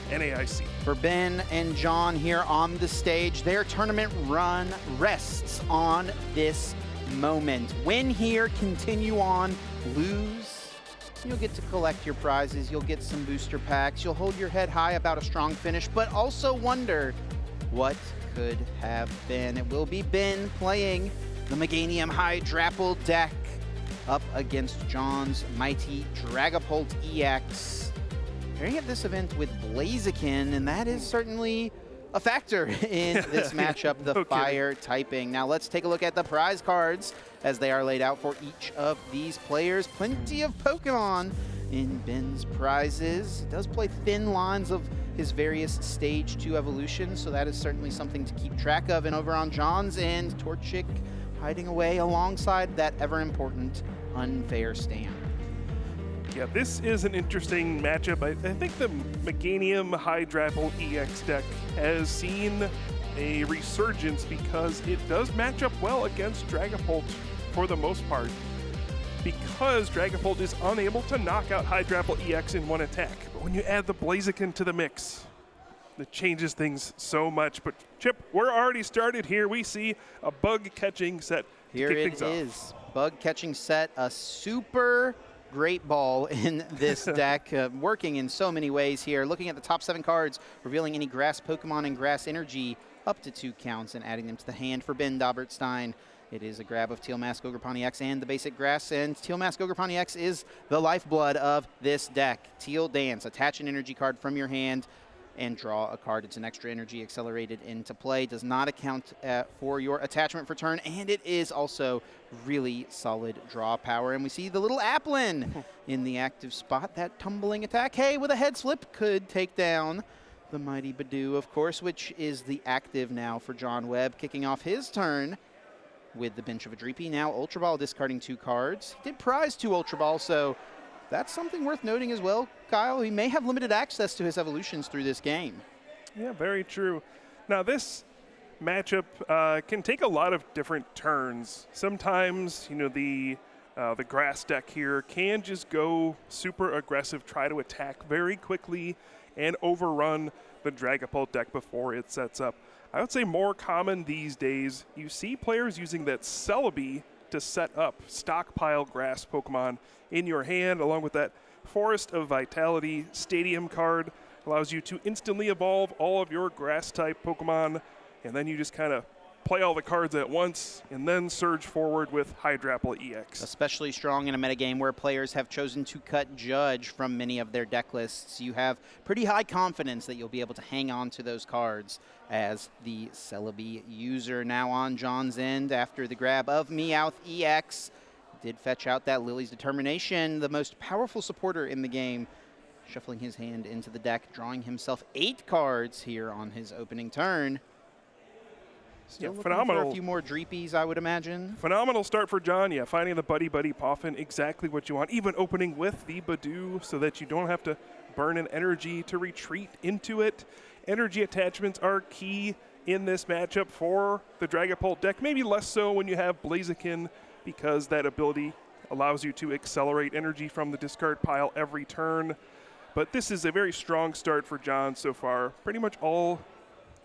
NAIC. For Ben and John here on the stage, their tournament run rests on this moment. Win here, continue on, lose, you'll get to collect your prizes, you'll get some booster packs, you'll hold your head high about a strong finish, but also wonder what could have been. It will be Ben playing the Meganium Hydrapple deck up against John's mighty Dragapult EX. Pairing at this event with Blaziken, and that is certainly a factor in this matchup, the fire typing. Now let's take a look at the prize cards as they are laid out for each of these players. Plenty of Pokemon in Ben's prizes. He does play thin lines of his various Stage 2 evolutions, so that is certainly something to keep track of. And over on John's end, Torchic hiding away alongside that ever-important Unfair Stand. Yeah, this is an interesting matchup. I think the Meganium Hydrapple EX deck has seen a resurgence because it does match up well against Dragapult for the most part. Because Dragapult is unable to knock out Hydrapple EX in one attack. But when you add the Blaziken to the mix, it changes things so much. But Chip, we're already started here. We see a bug catching set to kick things off. Here it is, bug catching set, a super great ball in this deck, working in so many ways here. Looking at the top 7 cards, revealing any grass Pokemon and grass energy up to 2 counts and adding them to the hand for Ben Dobberstein. It is a grab of Teal Mask Ogerpon EX and the basic grass, and Teal Mask Ogerpon EX is the lifeblood of this deck. Teal Dance, attach an energy card from your hand and draw a card. It's an extra energy accelerated into play. Does not account for your attachment for turn, and it is also really solid draw power. And we see the little Applin in the active spot. That tumbling attack, hey, with a head slip, could take down the mighty Badoo, of course, which is the active now for John Webb, kicking off his turn with the bench of a Dreepy. Now Ultra Ball discarding 2 cards. He did prize 2 Ultra Ball, so that's something worth noting as well, Kyle. He may have limited access to his evolutions through this game. Yeah, very true. Now this matchup can take a lot of different turns. Sometimes, you know, the grass deck here can just go super aggressive, try to attack very quickly and overrun the Dragapult deck before it sets up. I would say more common these days, you see players using that Celebi to set up stockpile grass Pokemon in your hand, along with that Forest of Vitality Stadium card. Allows you to instantly evolve all of your grass-type Pokemon, and then you just kind of play all the cards at once, and then surge forward with Hydrapple EX. Especially strong in a metagame where players have chosen to cut Judge from many of their deck lists. You have pretty high confidence that you'll be able to hang on to those cards as the Celebi user. Now on John's end, after the grab of Meowth EX, did fetch out that Lily's Determination, the most powerful supporter in the game, shuffling his hand into the deck, drawing himself 8 cards here on his opening turn. Still looking phenomenal. for a few more Dreepies, I would imagine. Phenomenal start for John. Yeah, finding the Buddy Poffin, exactly what you want. Even opening with the Badoo so that you don't have to burn an energy to retreat into it. Energy attachments are key in this matchup for the Dragapult deck. Maybe less so when you have Blaziken, because that ability allows you to accelerate energy from the discard pile every turn. But this is a very strong start for John so far. Pretty much all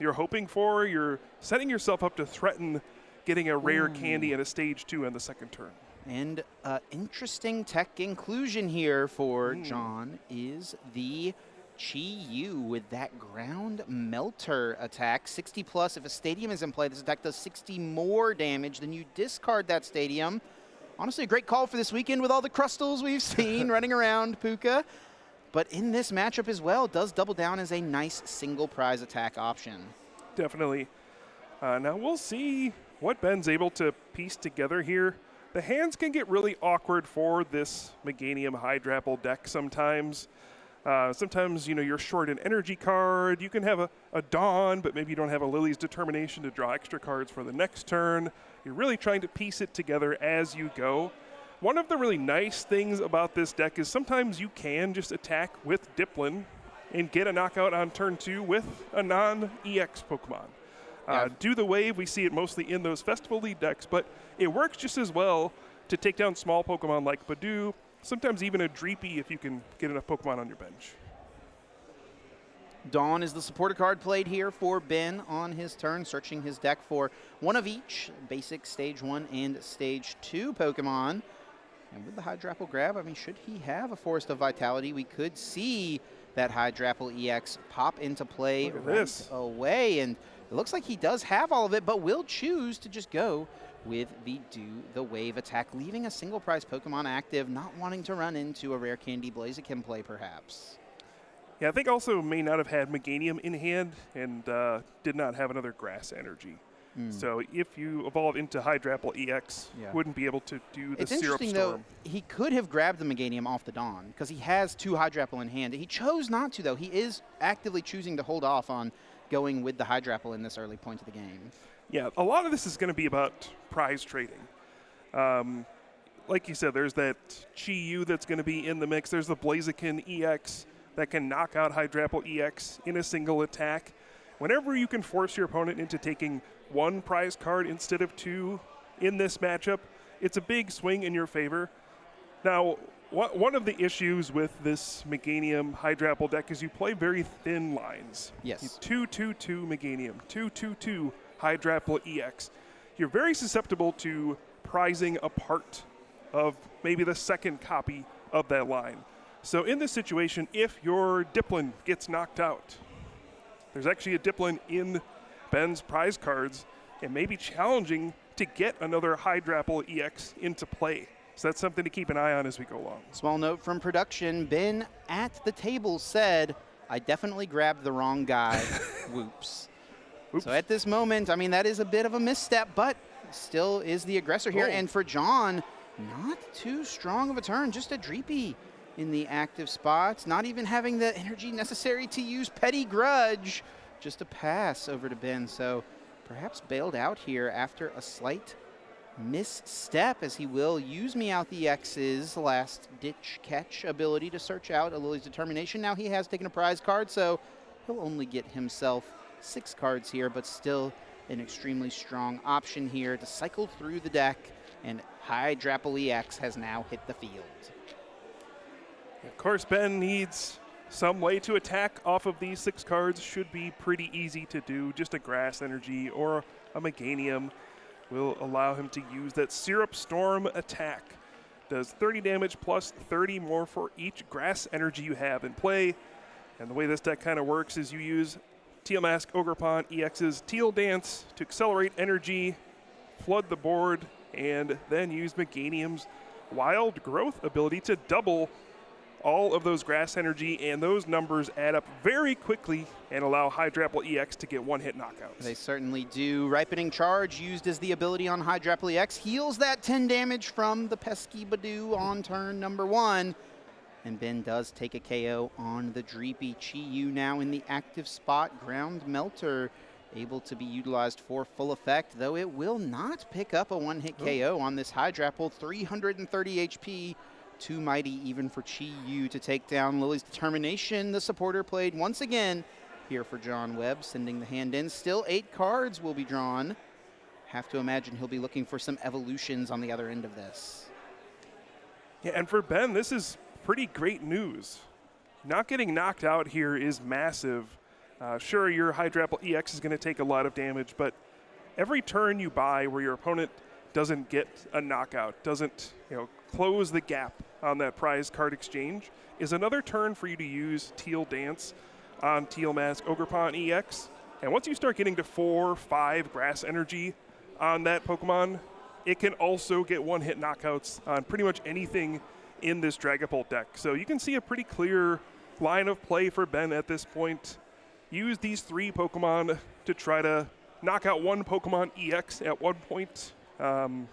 you're hoping for, you're setting yourself up to threaten getting a rare candy in a stage 2 on the second turn. And interesting tech inclusion here for John is the Chi-Yu with that ground melter attack. 60 plus. If a stadium is in play, this attack does 60 more damage. Then you discard that stadium. Honestly, a great call for this weekend with all the Crustals we've seen running around Puka. But in this matchup as well, does double down as a nice single prize attack option. Definitely. Now we'll see what Ben's able to piece together here. The hands can get really awkward for this Meganium Hydrapple deck sometimes. Sometimes, you know, you're short an energy card. You can have a Dawn, but maybe you don't have a Lily's Determination to draw extra cards for the next turn. You're really trying to piece it together as you go. One of the really nice things about this deck is sometimes you can just attack with Diplin and get a knockout on turn 2 with a non-EX Pokemon. Do the wave, we see it mostly in those Festival Lead decks, but it works just as well to take down small Pokemon like Badoo, sometimes even a Dreepy if you can get enough Pokemon on your bench. Dawn is the supporter card played here for Ben on his turn, searching his deck for one of each basic Stage 1 and Stage 2 Pokemon. And with the Hydrapple grab, I mean, should he have a Forest of Vitality, we could see that Hydrapple EX pop into play right away. And it looks like he does have all of it, but will choose to just go with the Do the Wave attack, leaving a single prize Pokemon active, not wanting to run into a Rare Candy Blaziken play, perhaps. Yeah, I think also may not have had Meganium in hand and did not have another Grass Energy. So if you evolve into Hydrapple EX, wouldn't be able to do the Syrup Storm. It's interesting, though, he could have grabbed the Meganium off the Dawn because he has 2 Hydrapple in hand. He chose not to, though. He is actively choosing to hold off on going with the Hydrapple in this early point of the game. Yeah, a lot of this is going to be about prize trading. Like you said, there's that Chi-Yu that's going to be in the mix. There's the Blaziken EX that can knock out Hydrapple EX in a single attack. Whenever you can force your opponent into taking 1 prize card instead of 2 in this matchup, it's a big swing in your favor. Now, one of the issues with this Meganium Hydrapple deck is you play very thin lines. Yes. 2-2-2 Meganium, 2-2-2 Hydrapple EX. You're very susceptible to prizing a part of maybe the second copy of that line. So in this situation, if your Dipplin gets knocked out, there's actually a Dipplin in Ben's prize cards, and may be challenging to get another Hydrapple EX into play. So that's something to keep an eye on as we go along. Small note from production, Ben at the table said, I definitely grabbed the wrong guy. Whoops. So at this moment, I mean, that is a bit of a misstep, but still is the aggressor here. And for John, not too strong of a turn, just a Dreepy in the active spots, not even having the energy necessary to use Petty Grudge. Just a pass over to Ben, so perhaps bailed out here after a slight misstep, as he will use Meowth EX's last-ditch catch ability to search out a Lily's Determination. Now he has taken a prize card, so he'll only get himself 6 cards here, but still an extremely strong option here to cycle through the deck, and Hydrapple EX has now hit the field. Of course, Ben needs some way to attack off of these 6 cards. Should be pretty easy to do. Just a Grass Energy or a Meganium will allow him to use that Syrup Storm attack. Does 30 damage plus 30 more for each Grass Energy you have in play. And the way this deck kind of works is you use Teal Mask Ogerpon EX's Teal Dance to accelerate energy, flood the board, and then use Meganium's Wild Growth ability to double all of those Grass Energy, and those numbers add up very quickly and allow Hydrapple EX to get one-hit knockouts. They certainly do. Ripening Charge, used as the ability on Hydrapple EX, heals that 10 damage from the pesky Badoo on turn number 1. And Ben does take a KO on the Dreepy. Chi-Yu now in the active spot. Ground Melter able to be utilized for full effect, though it will not pick up a one-hit KO on this Hydrapple. 330 HP. Too mighty even for Chi-Yu to take down Lily's Determination. The supporter played once again here for John Webb, sending the hand in. Still 8 cards will be drawn. Have to imagine he'll be looking for some evolutions on the other end of this. Yeah, and for Ben, this is pretty great news. Not getting knocked out here is massive. Sure, your Hydrapple EX is going to take a lot of damage, but every turn you buy where your opponent doesn't get a knockout, doesn't close the gap on that prize card exchange, is another turn for you to use Teal Dance on Teal Mask Ogerpon EX. And once you start getting to 4, 5 Grass Energy on that Pokemon, it can also get one-hit knockouts on pretty much anything in this Dragapult deck. So you can see a pretty clear line of play for Ben at this point. Use these 3 Pokemon to try to knock out one Pokemon EX at one point. And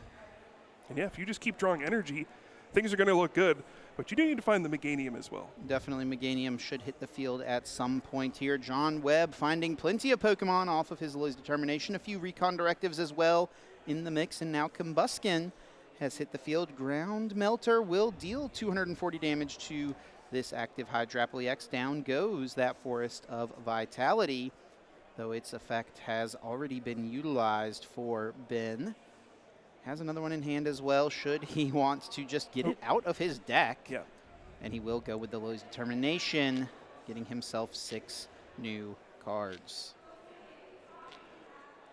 yeah, if you just keep drawing energy, things are going to look good. But you do need to find the Meganium as well. Definitely Meganium should hit the field at some point here. John Webb finding plenty of Pokemon off of his Lily's Determination. A few Recon Directives as well in the mix. And now Combuskin has hit the field. Ground Melter will deal 240 damage to this active Hydrapple EX. Down goes that Forest of Vitality, though its effect has already been utilized for Ben. Has another one in hand as well, should he want to just get it out of his deck. Yeah. And he will go with the Lily's Determination, getting himself 6 new cards.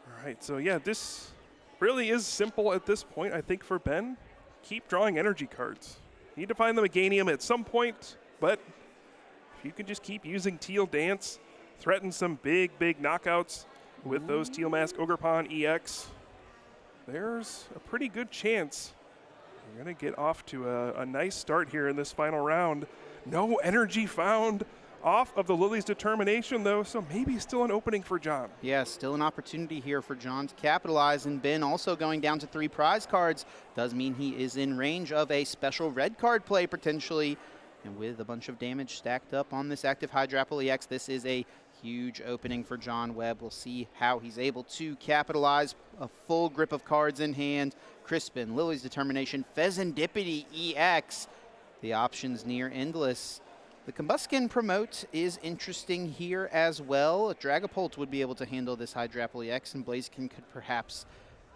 All right, so yeah, this really is simple at this point, I think, for Ben. Keep drawing energy cards. Need to find the Meganium at some point, but if you can just keep using Teal Dance, threaten some big knockouts with those Teal Mask Ogerpon EX, there's a pretty good chance you're going to get off to a nice start here in this final round. No energy found off of the Lily's Determination, though, so maybe still an opening for John. Yeah, still an opportunity here for John to capitalize, and Ben also going down to 3 prize cards does mean he is in range of a special red card play potentially, and with a bunch of damage stacked up on this active Hydrapple EX, this is a huge opening for John Webb. We'll see how he's able to capitalize. A full grip of cards in hand. Crispin, Lily's Determination, Pheasantipity EX. The options near endless. The Combuskin promote is interesting here as well. Dragapult would be able to handle this Hydrapple EX, and Blaziken could perhaps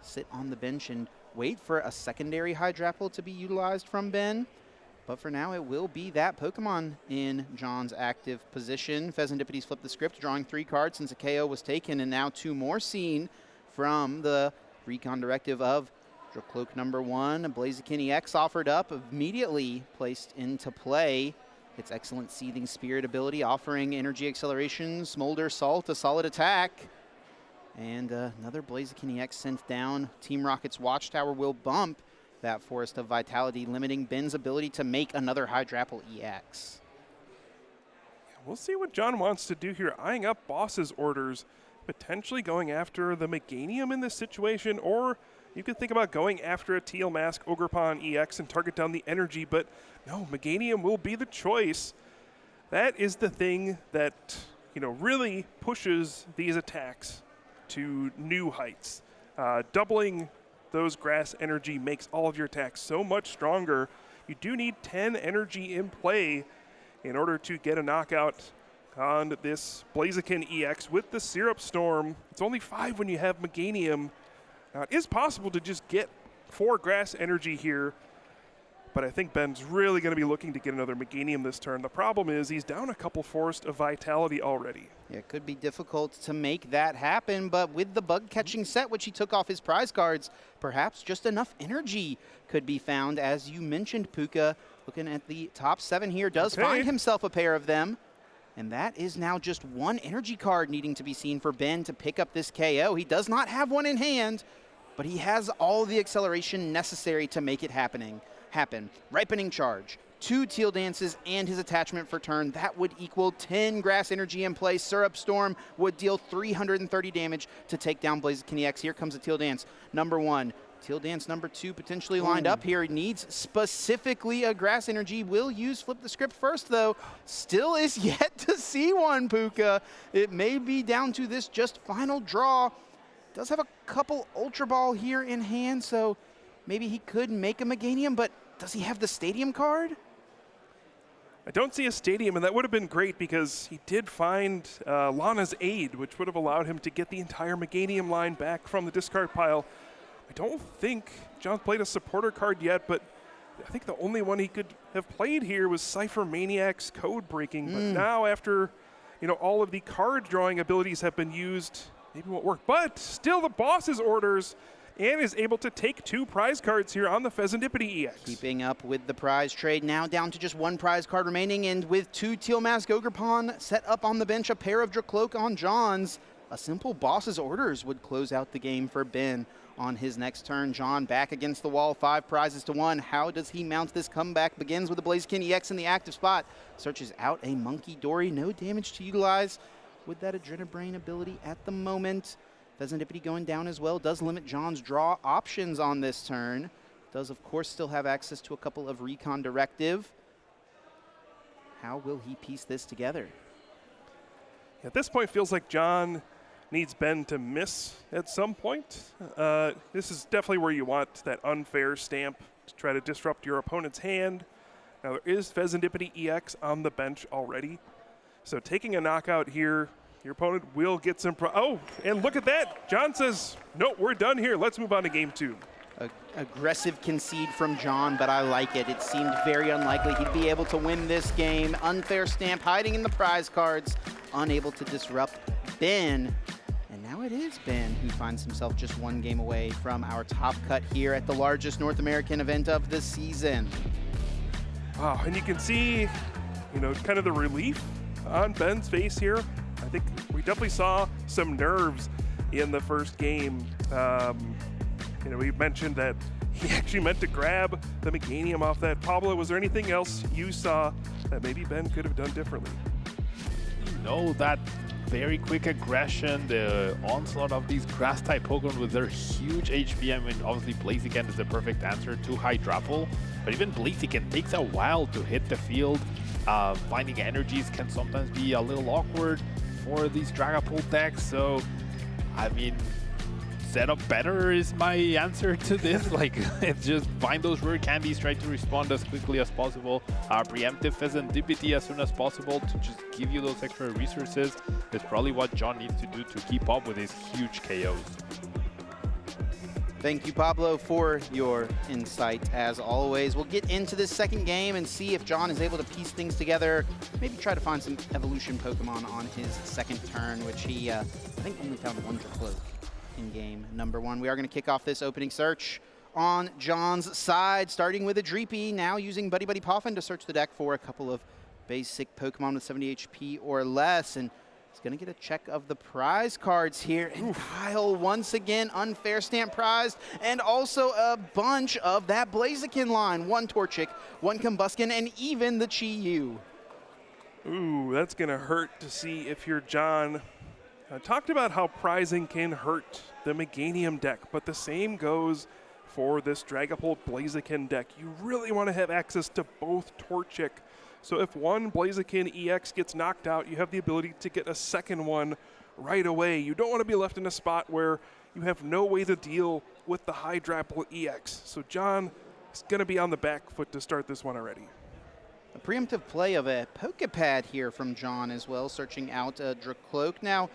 sit on the bench and wait for a secondary Hydrapple to be utilized from Ben. But for now, it will be that Pokemon in John's active position. Pheasantipity's flipped the script, drawing 3 cards since a KO was taken, and now 2 more seen from the Recon Directive of Dracloak number 1. Blaziken EX offered up, immediately placed into play. Its excellent Seething Spirit ability, offering energy acceleration, Smolder Salt, a solid attack. And another Blaziken EX sent down. Team Rocket's Watchtower will bump that Forest of Vitality, limiting Ben's ability to make another Hydrapple EX. We'll see what John wants to do here, eyeing up Boss's orders, potentially going after the Meganium in this situation, or you could think about going after a Teal Mask Ogerpon EX and target down the energy, but no, Meganium will be the choice. That is the thing that, really pushes these attacks to new heights. Doubling those grass energy makes all of your attacks so much stronger. You do need 10 energy in play in order to get a knockout on this Blaziken EX with the Syrup Storm. It's only 5 when you have Meganium. Now, it is possible to just get 4 grass energy here, but I think Ben's really going to be looking to get another Meganium this turn. The problem is he's down a couple Forest of Vitality already. Yeah, it could be difficult to make that happen, but with the bug catching set, which he took off his prize cards, perhaps just enough energy could be found. As you mentioned, Puka, looking at the top 7 here, does find himself a pair of them. And that is now just 1 energy card needing to be seen for Ben to pick up this KO. He does not have one in hand, but he has all the acceleration necessary to make it happen. Ripening Charge, 2 Teal Dances, and his attachment for turn. That would equal 10 grass energy in play. Syrup Storm would deal 330 damage to take down Blaziken EX. Here comes the Teal Dance number 1. Teal Dance number 2 potentially lined up here. It needs specifically a grass energy. Will use Flip the Script first, though. Still is yet to see one, Puka. It may be down to this just final draw. Does have a couple Ultra Ball here in hand, so maybe he could make a Meganium, but does he have the Stadium card? I don't see a Stadium, and that would have been great because he did find Lana's Aid, which would have allowed him to get the entire Meganium line back from the discard pile. I don't think John's played a supporter card yet, but I think the only one he could have played here was Cypher Maniac's Code Breaking. But now after, all of the card drawing abilities have been used, maybe it won't work. But still the boss's orders, and is able to take 2 prize cards here on the Pheasantipity EX. Keeping up with the prize trade, now down to just 1 prize card remaining, and with 2 Teal Mask Ogerpon set up on the bench, a pair of Dracloak on John's. A simple boss's orders would close out the game for Ben on his next turn. John back against the wall, 5 prizes to 1. How does he mount this comeback? Begins with the Blaziken EX in the active spot. Searches out a Monkey Dory, no damage to utilize with that Adrenabrain ability at the moment. Pheasantipity going down as well, does limit John's draw options on this turn. Does, of course, still have access to a couple of Recon Directive. How will he piece this together? At this point, feels like John needs Ben to miss at some point. This is definitely where you want that unfair stamp to try to disrupt your opponent's hand. Now, there is Pheasantipity EX on the bench already. So taking a knockout here, your opponent will get some oh, and look at that. John says, no, we're done here. Let's move on to game 2. Aggressive concede from John, but I like it. It seemed very unlikely he'd be able to win this game. Unfair stamp hiding in the prize cards, unable to disrupt Ben. And now it is Ben who finds himself just one game away from our top cut here at the largest North American event of the season. Wow, and you can see, kind of the relief on Ben's face here. I think we definitely saw some nerves in the first game. We mentioned that he actually meant to grab the Meganium off that. Pablo, was there anything else you saw that maybe Ben could have done differently? No, that very quick aggression, the onslaught of these grass-type Pokemon with their huge HP. I mean, obviously Blaziken is the perfect answer to Hydrapple, but even Blaziken takes a while to hit the field. Finding energies can sometimes be a little awkward for these Dragapult decks, so, I mean, set up better is my answer to this. Like, it's just find those rare candies, try to respond as quickly as possible. Preemptive Pheasantipity as soon as possible to just give you those extra resources is probably what John needs to do to keep up with his huge KOs. Thank you, Pablo, for your insight, as always. We'll get into this second game and see if John is able to piece things together, maybe try to find some evolution Pokemon on his second turn, which he, I think, only found one Dracloak in game number one. We are going to kick off this opening search on John's side, starting with a Dreepy, now using Buddy Buddy Poffin to search the deck for a couple of basic Pokemon with 70 HP or less, and he's going to get a check of the prize cards here. And Kyle, once again, unfair stamp prized, and also a bunch of that Blaziken line. One Torchic, one Combusken, and even the Chi-Yu. Ooh, that's going to hurt to see if you're John. I talked about how prizing can hurt the Meganium deck, but the same goes for this Dragapult Blaziken deck. You really want to have access to both Torchic. So if one Blaziken EX gets knocked out, you have the ability to get a second one right away. You don't want to be left in a spot where you have no way to deal with the Hydrapple EX. So John is going to be on the back foot to start this one already. A preemptive play of a Pokepad here from John as well, searching out a Dracloak. Now,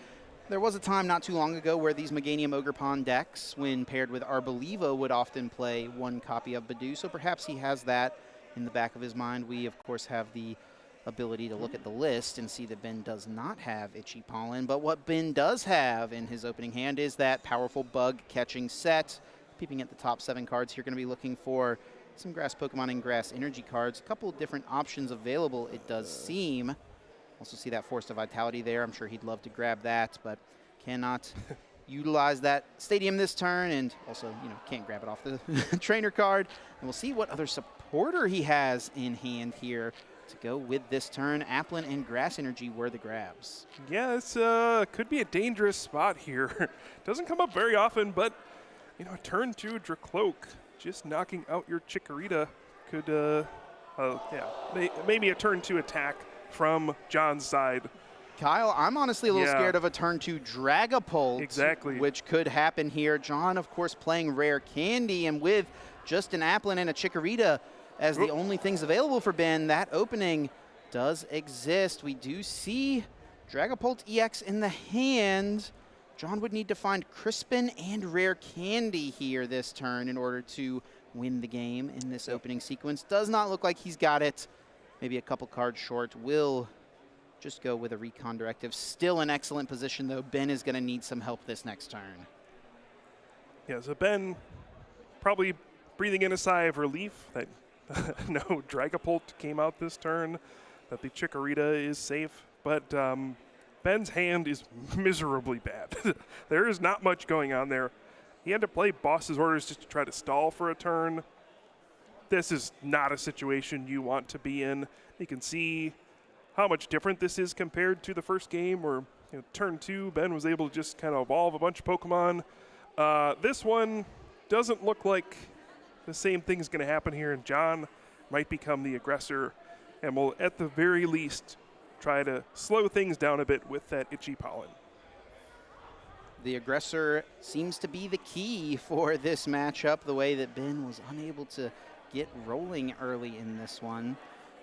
there was a time not too long ago where these Meganium Ogerpon decks, when paired with Arbolivo, would often play one copy of Bidoof, so perhaps he has that in the back of his mind. We, of course, have the ability to look at the list and see that Ben does not have Itchy Pollen, but what Ben does have in his opening hand is that powerful bug-catching set. Peeping at the top 7 cards, you're going to be looking for some Grass Pokemon and Grass Energy cards. A couple of different options available, it does seem. Also see that Force of Vitality there. I'm sure he'd love to grab that, but cannot utilize that Stadium this turn, and also, can't grab it off the trainer card. And we'll see what other supporter he has in hand here to go with this turn. Applin and Grass Energy were the grabs. Yeah, this could be a dangerous spot here. Doesn't come up very often, but, a turn 2 Dracloak just knocking out your Chikorita could, maybe a turn 2 attack from John's side. Kyle, I'm honestly a little scared of a turn 2 Dragapult. Exactly. Which could happen here. John, of course, playing Rare Candy, and with just an Applin and a Chikorita as the only things available for Ben, that opening does exist. We do see Dragapult EX in the hand. John would need to find Crispin and Rare Candy here this turn in order to win the game in this opening sequence. Does not look like he's got it. Maybe a couple cards short. Will just go with a Recon Directive. Still an excellent position, though. Ben is going to need some help this next turn. Yeah, so Ben probably breathing in a sigh of relief that no Dragapult came out this turn, that the Chikorita is safe. But Ben's hand is miserably bad. There is not much going on there. He had to play Boss's Orders just to try to stall for a turn. This is not a situation you want to be in. You can see how much different this is compared to the first game where turn 2, Ben was able to just kind of evolve a bunch of Pokemon. This one doesn't look like the same thing's going to happen here, and John might become the aggressor and will, at the very least, try to slow things down a bit with that Itchy Pollen. The aggressor seems to be the key for this matchup, the way that Ben was unable to get rolling early in this one.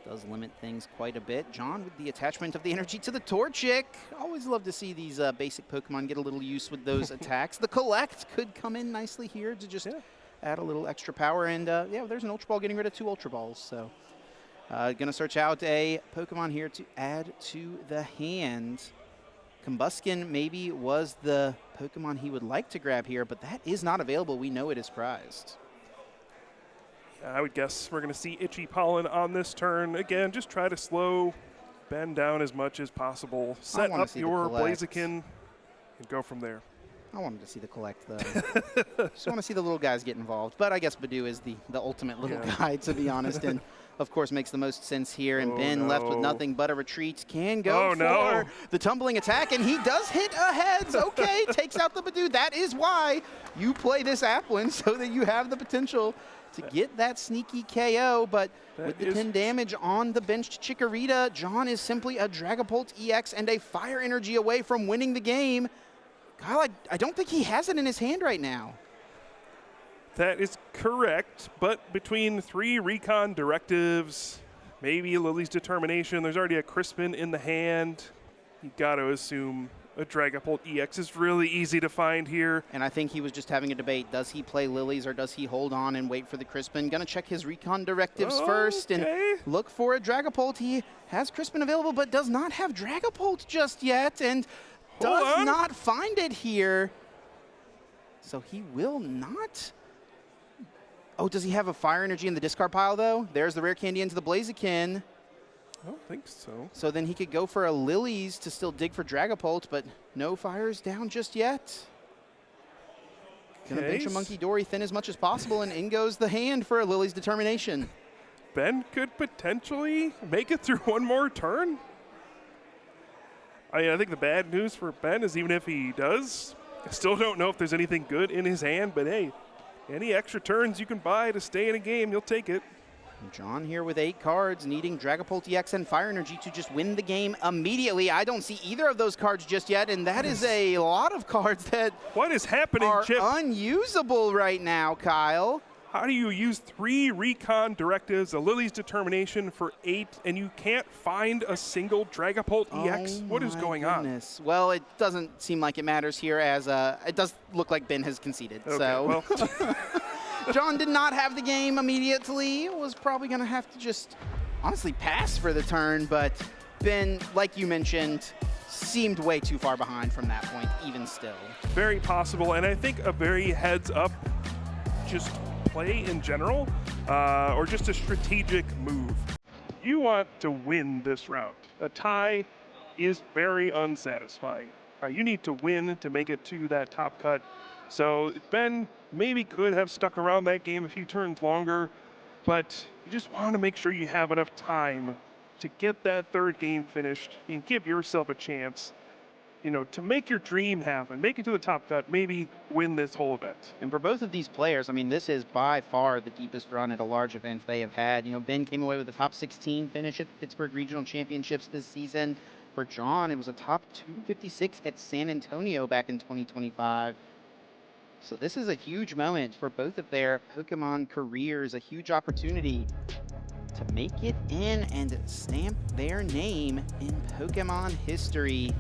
Does limit things quite a bit. John with the attachment of the energy to the Torchic. Always love to see these basic Pokemon get a little use with those attacks. The Collect could come in nicely here to just add a little extra power. And yeah, there's an Ultra Ball getting rid of 2 Ultra Balls. So gonna search out a Pokemon here to add to the hand. Combuskin maybe was the Pokemon he would like to grab here, but that is not available. We know it is prized. I would guess we're going to see Itchy Pollen on this turn. Again, just try to slow Ben down as much as possible. Set up your Blaziken and go from there. I wanted to see the collect, though. Just want to see the little guys get involved. But I guess Badoo is the ultimate little guy, to be honest, and of course makes the most sense here. And Ben left with nothing but a retreat can go for the tumbling attack, and he does hit a heads. Okay, takes out the Badoo. That is why you play this Applin, so that you have the potential to get that sneaky KO. But with the 10 damage on the benched Chikorita, John is simply a Dragapult EX and a Fire Energy away from winning the game. Kyle, I don't think he has it in his hand right now. That is correct, but between 3 Recon directives, maybe Lily's Determination, there's already a Crispin in the hand. You got to assume a Dragapult EX is really easy to find here. And I think he was just having a debate. Does he play Lilies or does he hold on and wait for the Crispin? Gonna check his Recon directives first and look for a Dragapult. He has Crispin available, but does not have Dragapult just yet, and does not find it here. So he will not. Oh, does he have a Fire Energy in the discard pile, though? There's the Rare Candy into the Blaziken. I don't think so. So then he could go for a Lilies to still dig for Dragapult, but no fires down just yet. Gonna bench a Monkey Dory thin as much as possible, and in goes the hand for a Lily's Determination. Ben could potentially make it through one more turn. I think the bad news for Ben is even if he does, I still don't know if there's anything good in his hand, but hey, any extra turns you can buy to stay in a game, you'll take it. John here with 8 cards, needing Dragapult EX and Fire Energy to just win the game immediately. I don't see either of those cards just yet, and that is a lot of cards that what is happening, Chip? Unusable right now, Kyle. How do you use 3 Recon directives, a Lily's Determination for 8, and you can't find a single Dragapult EX? What is going on? Well, it doesn't seem like it matters here, as it does look like Ben has conceded. Okay, so. well. John did not have the game immediately. Was probably going to have to just honestly pass for the turn, but Ben, like you mentioned, seemed way too far behind from that point, even still. Very possible, and I think a very heads-up just play in general, or just a strategic move. You want to win this round. A tie is very unsatisfying. You need to win to make it to that top cut. So Ben maybe could have stuck around that game a few turns longer, but you just want to make sure you have enough time to get that 3rd game finished and give yourself a chance, to make your dream happen, make it to the top cut, maybe win this whole event. And for both of these players, I mean, this is by far the deepest run at a large event they have had. Ben came away with a top 16 finish at Pittsburgh Regional Championships this season. For John, it was a top 256 at San Antonio back in 2025. So this is a huge moment for both of their Pokemon careers, a huge opportunity to make it in and stamp their name in Pokemon history.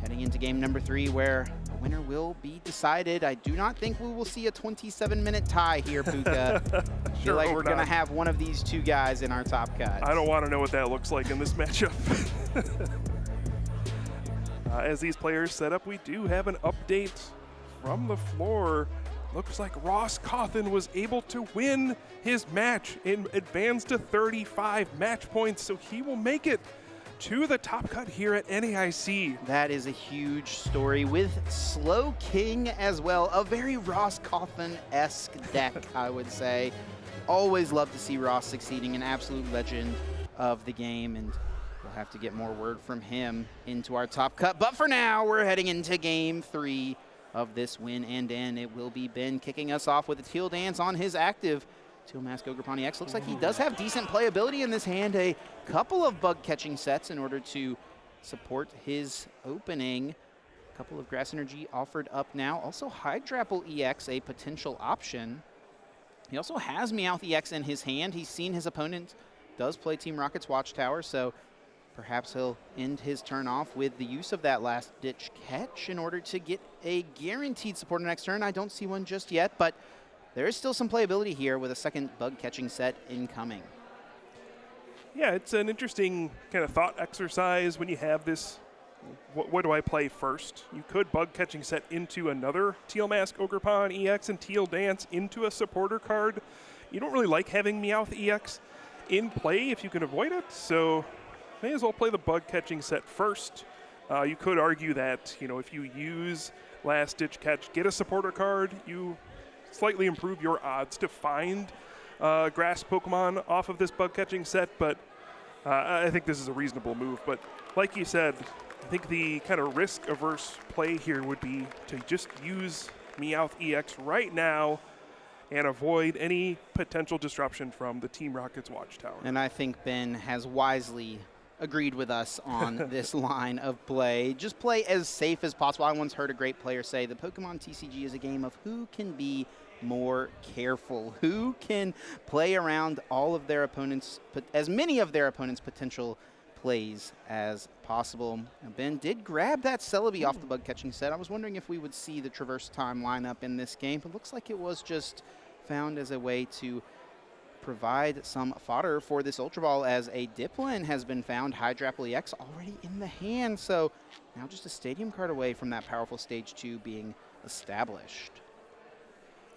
Heading into game number 3, where the winner will be decided. I do not think we will see a 27-minute tie here, Puka. I feel like we're going to have one of these 2 guys in our top cut. I don't want to know what that looks like in this matchup. As these players set up, we do have an update from the floor. Looks like Ross Cawthon was able to win his match and advance to 35 match points, so he will make it to the top cut here at NAIC. That is a huge story with Slow King as well. A very Ross Cawthon-esque deck, I would say. Always love to see Ross succeeding, an absolute legend of the game, and we'll have to get more word from him into our top cut. But for now, we're heading into game 3 of this win and in. It will be Ben kicking us off with a Teal Dance on his active Teal Mask Ogerponi X. Looks like he does have decent playability in this hand. A couple of bug catching sets in order to support his opening. A couple of Grass Energy offered up now. Also Hydrapple EX, a potential option. He also has Meowth EX in his hand. He's seen his opponent does play Team Rocket's Watchtower, so perhaps he'll end his turn off with the use of that last-ditch catch in order to get a guaranteed support next turn. I don't see one just yet, but there is still some playability here with a second bug catching set incoming. Yeah, it's an interesting kind of thought exercise when you have this. What do I play first? You could bug catching set into another Teal Mask Ogerpon EX and Teal Dance into a supporter card. You don't really like having Meowth EX in play if you can avoid it, so may as well play the bug catching set first. You could argue that, you know, if you use Last Ditch Catch, get a supporter card, you slightly improve your odds to find grass Pokemon off of this bug catching set, but I think this is a reasonable move. But like you said, I think the kind of risk-averse play here would be to just use Meowth EX right now and avoid any potential disruption from the Team Rocket's Watchtower. And I think Ben has wisely agreed with us on this line of play. Just play as safe as possible. I once heard a great player say the Pokemon TCG is a game of who can be more careful, who can play around all of their opponents, as many of their opponents' potential plays as possible. And Ben did grab that Celebi off the bug catching set. I was wondering if we would see the Traverse Time lineup in this game, but looks like it was just found as a way to provide some fodder for this Ultra Ball, as a Dipplin has been found, Hydrapple EX already in the hand. So now just a Stadium card away from that powerful Stage 2 being established.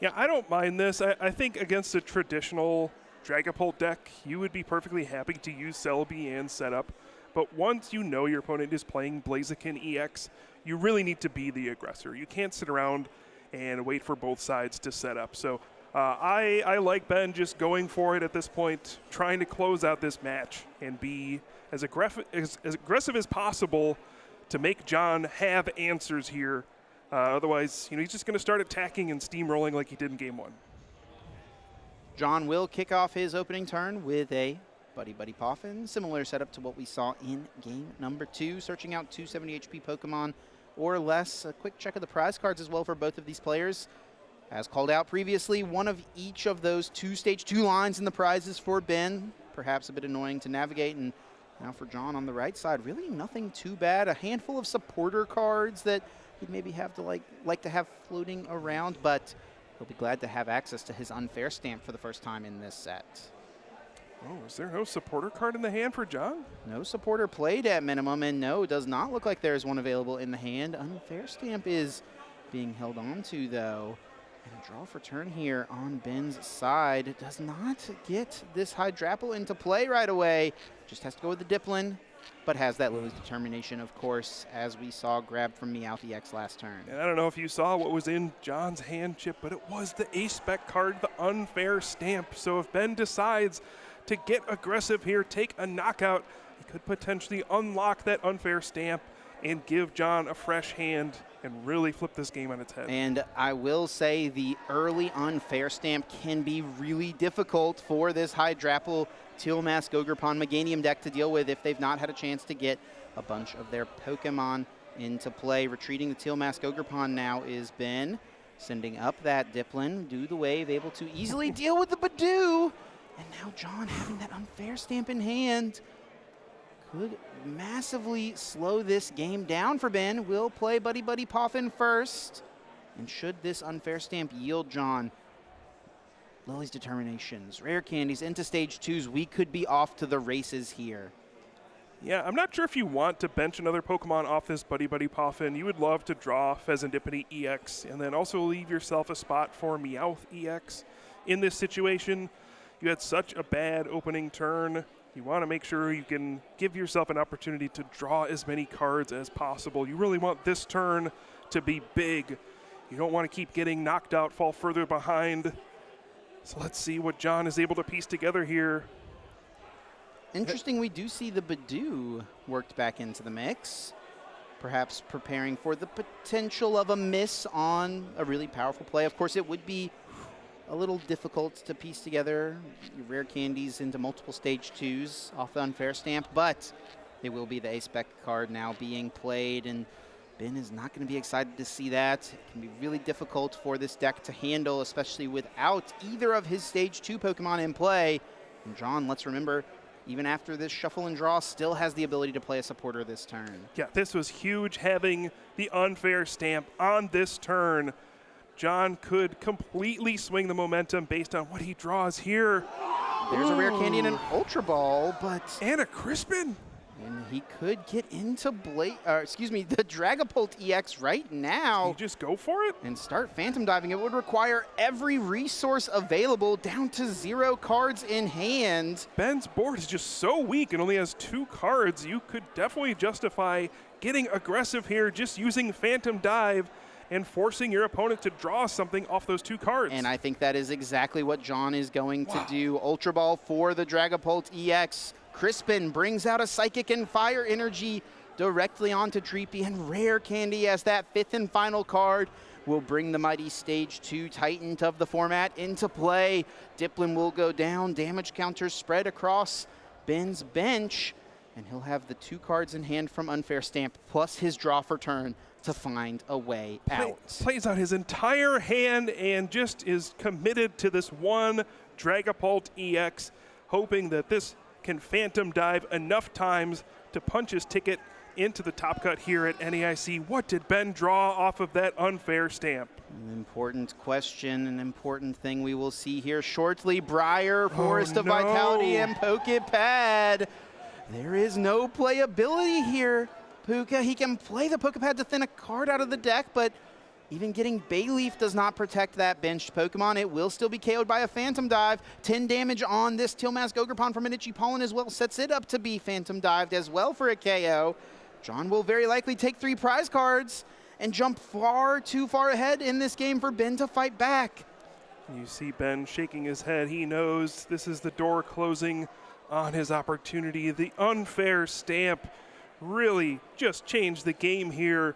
Yeah, I don't mind this. I think against a traditional Dragapult deck, you would be perfectly happy to use Celebi and setup. But once you know your opponent is playing Blaziken EX, you really need to be the aggressor. You can't sit around and wait for both sides to set up. So I like Ben just going for it at this point, trying to close out this match and be as aggressive as possible to make John have answers here. Otherwise, you know, he's just going to start attacking and steamrolling like he did in Game 1. John will kick off his opening turn with a Buddy Buddy Poffin. Similar setup to what we saw in game number 2. Searching out 270 HP Pokemon or less. A quick check of the prize cards as well for both of these players. As called out previously, one of each of those 2 Stage 2 lines in the prizes for Ben. Perhaps a bit annoying to navigate. And now for John on the right side, really nothing too bad. A handful of supporter cards that he'd maybe have to like to have floating around, but he'll be glad to have access to his Unfair Stamp for the first time in this set. Oh, is there no supporter card in the hand for John? No supporter played at minimum, and no, it does not look like there's one available in the hand. Unfair Stamp is being held on to, though. And a draw for turn here on Ben's side. Does not get this Hydrapple into play right away. Just has to go with the Dipplin, but has that Lily's Determination, of course, as we saw grabbed from Meowth EX last turn. And I don't know if you saw what was in John's hand, Chip, but it was the A-Spec card, the Unfair Stamp. So if Ben decides to get aggressive here, take a knockout, he could potentially unlock that Unfair Stamp and give John a fresh hand and really flip this game on its head. And I will say the early Unfair Stamp can be really difficult for this Hydrapple Teal Mask Ogerpon Meganium deck to deal with if they've not had a chance to get a bunch of their Pokemon into play. Retreating the Teal Mask Ogerpon now is Ben, sending up that Dipplin, do the wave, able to easily deal with the Badoo. And now John having that Unfair Stamp in hand could massively slow this game down for Ben. Will play Buddy Buddy Poffin first. And should this Unfair Stamp yield John Lily's Determinations, Rare Candies into Stage 2s, we could be off to the races here. Yeah, I'm not sure if you want to bench another Pokemon off this Buddy Buddy Poffin. You would love to draw Pheasantipity EX and then also leave yourself a spot for Meowth EX. In this situation, you had such a bad opening turn. You want to make sure you can give yourself an opportunity to draw as many cards as possible. You really want this turn to be big. You don't want to keep getting knocked out, fall further behind. So let's see what John is able to piece together here. Interesting, we do see the Badoo worked back into the mix. Perhaps preparing for the potential of a miss on a really powerful play. Of course, it would be a little difficult to piece together your Rare Candies into multiple Stage 2s off the Unfair Stamp, but it will be the A-Spec card now being played, and Ben is not going to be excited to see that. It can be really difficult for this deck to handle, especially without either of his Stage 2 Pokemon in play. And John, let's remember, even after this shuffle and draw, still has the ability to play a supporter this turn. Yeah, this was huge, having the Unfair Stamp on this turn. John could completely swing the momentum based on what he draws here. There's a rare candy and an Ultra Ball, but And a Crispin. and he could get into the Dragapult EX right now. You just go for it? And start Phantom Diving. It would require every resource available down to 0 cards in hand. Ben's board is just so weak and only has 2 cards. You could definitely justify getting aggressive here, just using Phantom Dive and forcing your opponent to draw something off those 2 cards. And I think that is exactly what John is going to do. Ultra Ball for the Dragapult EX. Crispin brings out a Psychic and Fire Energy directly onto Treepy, and Rare Candy as that 5th and final card will bring the mighty Stage 2 Titan of the format into play. Dipplin will go down, damage counters spread across Ben's bench, and he'll have the 2 cards in hand from Unfair Stamp plus his draw for turn to find a way out. Plays out his entire hand and just is committed to this one Dragapult EX, hoping that this can Phantom Dive enough times to punch his ticket into the top cut here at NAIC. What did Ben draw off of that Unfair Stamp? An important question, an important thing we will see here shortly. Briar, Forest of Vitality, and Pokepad. There is no playability here, Puka. He can play the Pokepad to thin a card out of the deck, but even getting Bayleaf does not protect that benched Pokemon. It will still be KO'd by a Phantom Dive. 10 damage on this Tealmask Ogerpon from an Itchy Pollen as well. Sets it up to be Phantom Dived as well for a KO. John will very likely take 3 prize cards and jump far too far ahead in this game for Ben to fight back. You see Ben shaking his head. He knows this is the door closing on his opportunity. The Unfair Stamp really just changed the game here.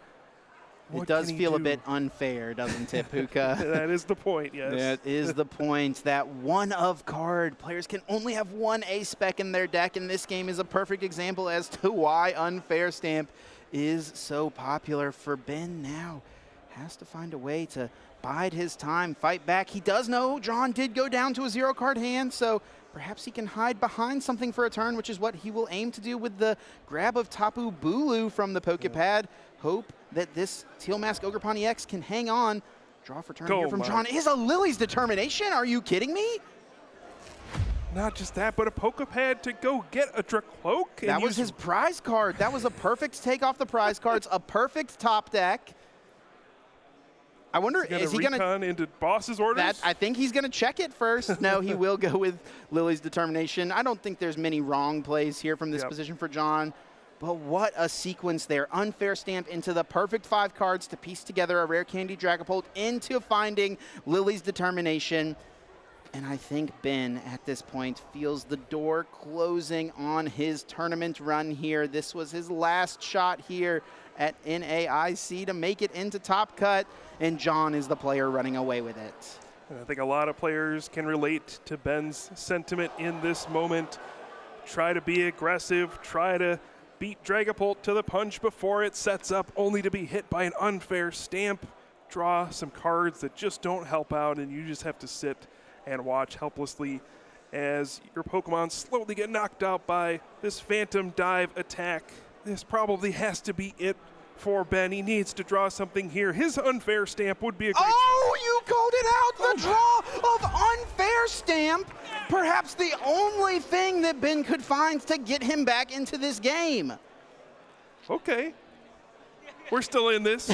It does feel a bit unfair, doesn't it, Puka? That is the point, yes. That is the point. That one of card. Players can only have 1 A-Spec in their deck, and this game is a perfect example as to why Unfair Stamp is so popular. For Ben now, has to find a way to bide his time, fight back. He does know John did go down to a 0-card hand, so perhaps he can hide behind something for a turn, which is what he will aim to do with the grab of Tapu Bulu from the Pokepad. Hope that this Tealmask Ogerpon EX can hang on. Draw for turn here from John is a Lily's Determination. Are you kidding me? Not just that, but a Pokepad to go get a Dracloak. That was his prize card. That was a perfect take off the prize cards, a perfect top deck. I wonder, is he going to into boss's orders? I think he's going to check it first. No, he will go with Lily's Determination. I don't think there's many wrong plays here from this position for John. But what a sequence there. Unfair Stamp into the perfect 5 cards to piece together a Rare Candy Dragapult into finding Lily's Determination. And I think Ben, at this point, feels the door closing on his tournament run here. This was his last shot here at NAIC to make it into Top Cut, and John is the player running away with it. And I think a lot of players can relate to Ben's sentiment in this moment. Try to be aggressive, try to beat Dragapult to the punch before it sets up, only to be hit by an Unfair Stamp. Draw some cards that just don't help out, and you just have to sit and watch helplessly as your Pokemon slowly get knocked out by this Phantom Dive attack. This probably has to be it for Ben. He needs to draw something here. His Unfair Stamp would be a great... Oh, you called it out! The draw of Unfair Stamp! Perhaps the only thing that Ben could find to get him back into this game. Okay. We're still in this.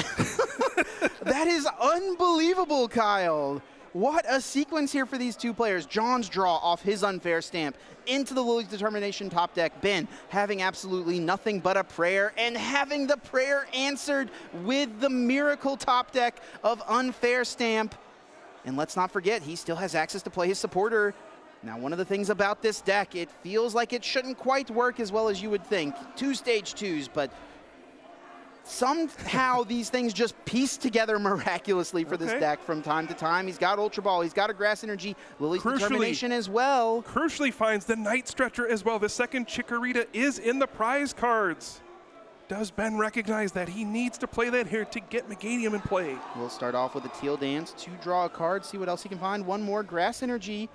That is unbelievable, Kyle. What a sequence here for these 2 players. John's draw off his Unfair Stamp into the Lily's Determination top deck. Ben having absolutely nothing but a prayer and having the prayer answered with the miracle top deck of Unfair Stamp. And let's not forget, he still has access to play his supporter. Now, one of the things about this deck, it feels like it shouldn't quite work as well as you would think. 2 stage 2s, but somehow these things just piece together miraculously for this deck from time to time. He's got Ultra Ball, he's got a Grass Energy, Lily's Determination as well. Crucially finds the Night Stretcher as well. The second Chikorita is in the prize cards. Does Ben recognize that he needs to play that here to get Meganium in play? We'll start off with a Teal Dance to draw a card, see what else he can find. One more Grass Energy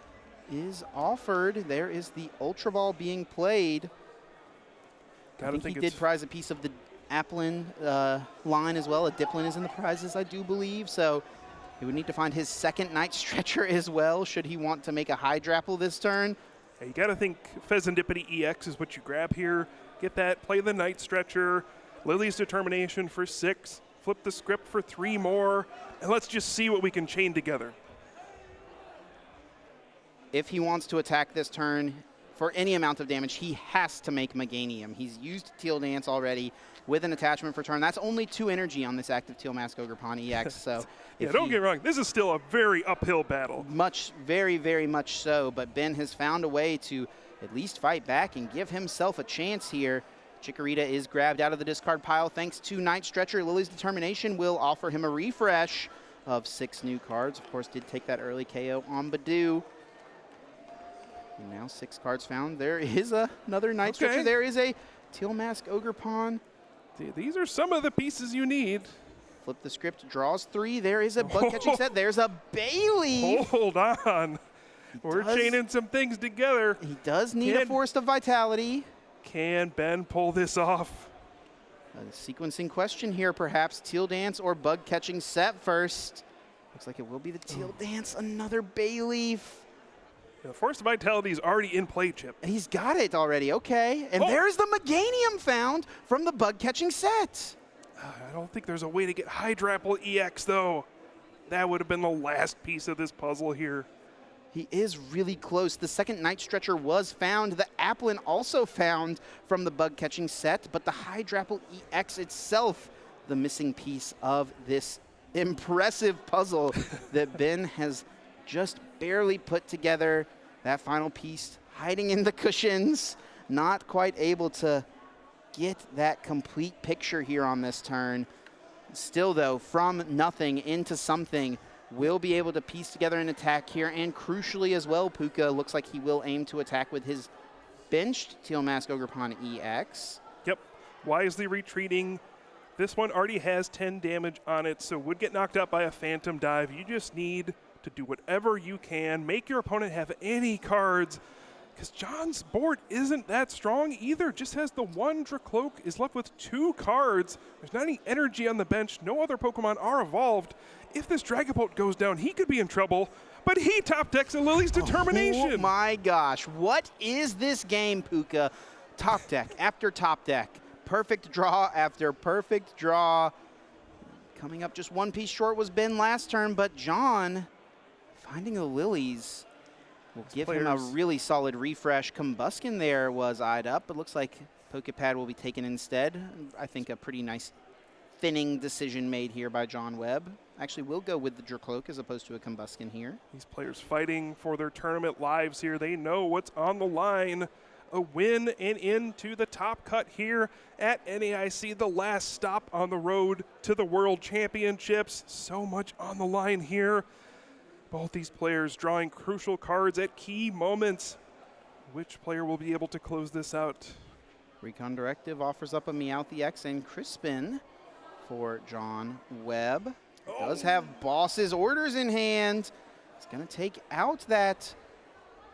is offered. There is the Ultra Ball being played. I think he did prize a piece of the Applin line as well. A Dipplin is in the prizes, I do believe. So He would need to find his second Night Stretcher as well, should he want to make a Hydrapple this turn. Yeah, you got to think Pheasantipity EX is what you grab here. Get that, play the Night Stretcher, Lily's Determination for 6, flip the script for 3 more, and let's just see what we can chain together. If he wants to attack this turn for any amount of damage, he has to make Meganium. He's used Teal Dance already with an attachment for turn. That's only 2 energy on this active Teal Mask Ogerpon EX. So yeah, don't get me wrong, this is still a very uphill battle. Very, very much so, but Ben has found a way to at least fight back and give himself a chance here. Chikorita is grabbed out of the discard pile thanks to Night Stretcher. Lily's Determination will offer him a refresh of 6 new cards. Of course, did take that early KO on Badoo. And now 6 cards found. There is another Night Stretcher. There is a Teal Mask Ogerpon. These are some of the pieces you need. Flip the script, draws 3. There is a bug catching set. There's a Bailey. Hold on. We're chaining some things together. He does need a Force of Vitality. Can Ben pull this off? A sequencing question here, perhaps. Teal Dance or bug catching set first. Looks like it will be the Teal Dance. Another Bayleaf. The Force of Vitality is already in play, Chip. He's got it already, okay. And there's the Meganium found from the bug catching set. I don't think there's a way to get Hydrapple EX, though. That would have been the last piece of this puzzle here. He is really close. The second Night Stretcher was found. The Applin also found from the bug catching set, but the Hydrapple EX itself, the missing piece of this impressive puzzle that Ben has just barely put together. That final piece hiding in the cushions, not quite able to get that complete picture here on this turn. Still though, from nothing into something, will be able to piece together an attack here, and crucially as well, Puka looks like he will aim to attack with his benched Teal Mask Ogerpon EX. Yep, wisely retreating. This one already has 10 damage on it, so would get knocked out by a Phantom Dive. You just need to do whatever you can, make your opponent have any cards, because John's board isn't that strong either. Just has the 1 Dracloak, is left with 2 cards. There's not any energy on the bench. No other Pokemon are evolved. If this Dragapult goes down, he could be in trouble, but he top decks a Lily's Determination. Oh my gosh, what is this game, Puka? Top deck after top deck. Perfect draw after perfect draw. Coming up just 1 piece short was Ben last turn, but John finding the Lilies will give him a really solid refresh. Combuskin there was eyed up, but looks like Pokepad will be taken instead. I think a pretty nice thinning decision made here by John Webb. Actually, we'll go with the Dracloak as opposed to a Combuskin here. These players fighting for their tournament lives here. They know what's on the line. A win and into the top cut here at NAIC, the last stop on the road to the World Championships. So much on the line here. Both these players drawing crucial cards at key moments. Which player will be able to close this out? Recon Directive offers up a Meowth EX and Crispin for John Webb. Does have Boss's orders in hand. It's going to take out that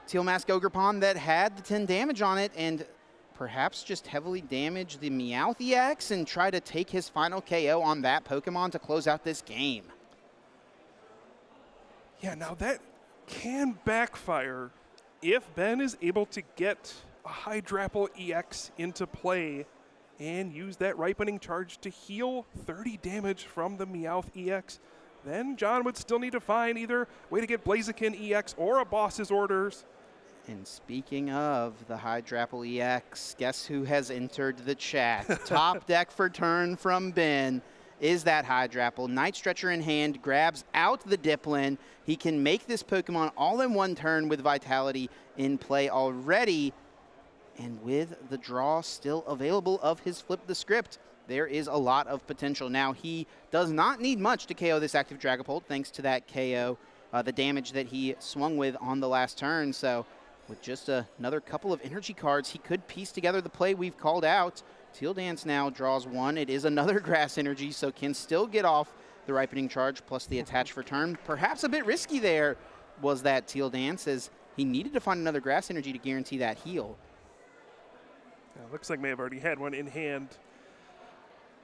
Teal Mask Ogerpon that had the 10 damage on it, and perhaps just heavily damage the Meowth EX and try to take his final KO on that Pokemon to close out this game. Yeah, now that can backfire if Ben is able to get a Hydrapple EX into play and use that Ripening Charge to heal 30 damage from the Meowth EX. Then John would still need to find either a way to get Blaziken EX or a Boss's Orders. And speaking of the Hydrapple EX, guess who has entered the chat? Top deck for turn from Ben is that Hydrapple. Night Stretcher in hand, grabs out the Diplin. He can make this Pokemon all in one turn with Vitality in play already. And with the draw still available of his Flip the Script, there is a lot of potential. Now, he does not need much to KO this active Dragapult, thanks to that KO, the damage that he swung with on the last turn. So with just another couple of energy cards, he could piece together the play we've called out. Teal Dance now draws 1. It is another Grass Energy, so can still get off the Ripening Charge plus the attach for turn. Perhaps a bit risky there was that Teal Dance, as he needed to find another Grass Energy to guarantee that heal. Looks like may have already had one in hand.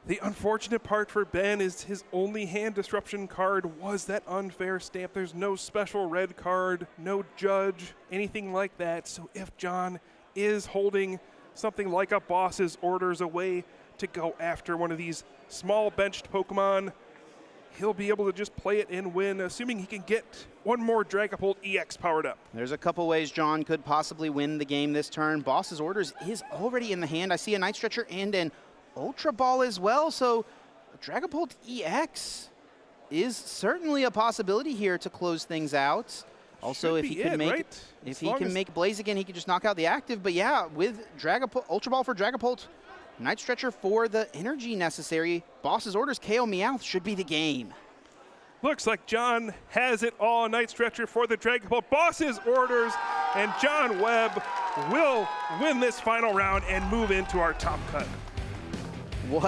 The unfortunate part for Ben is his only hand disruption card was that unfair stamp. There's no special red card, no judge, anything like that. So if John is holding something like a boss's orders away to go after one of these small benched Pokemon, he'll be able to just play it and win, assuming he can get one more Dragapult EX powered up. There's a couple ways John could possibly win the game this turn. Boss's Orders is already in the hand. I see a Night Stretcher and an Ultra Ball as well, so Dragapult EX is certainly a possibility here to close things out. Also, if he can make Blaziken, he could just knock out the active. But yeah, with Dragapult, Ultra Ball for Dragapult, Night Stretcher for the energy necessary, Boss's Orders, KO Meowth should be the game. Looks like John has it all. Night Stretcher for the Dragapult, Boss's Orders, and John Webb will win this final round and move into our top cut. What